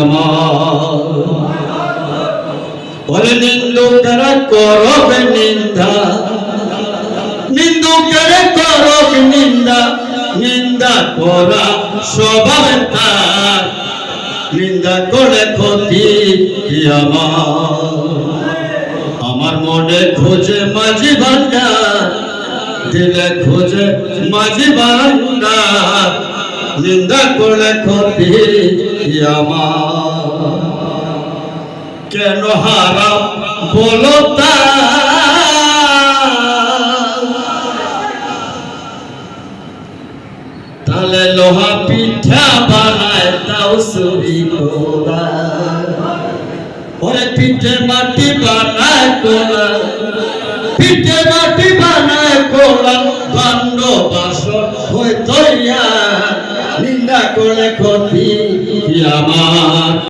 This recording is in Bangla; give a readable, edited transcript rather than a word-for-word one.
আমার। ওরে নিন্দুকেরা করব নিন্দা, নিন্দুকেরা করব নিন্দা, নিন্দা করা স্বভাব তার, নিন্দা করে ক্ষতি আমার মনে খোঁজে মাঝি ভান্ডার, দিলে খোঁজে মাঝি ভান্ডার, নিন্দা করে ক্ষতি আমার। কেন হারাম বলো তাহলে লোহা পিঠা বানায় তাও চুরি করা, ওরে পিঠে মাটি বানায় কোলা, পিঠে মাটি বানায় কোলা, দণ্ড বাসন হইতইয়া, নিন্দা করে ক্ষতি আমার।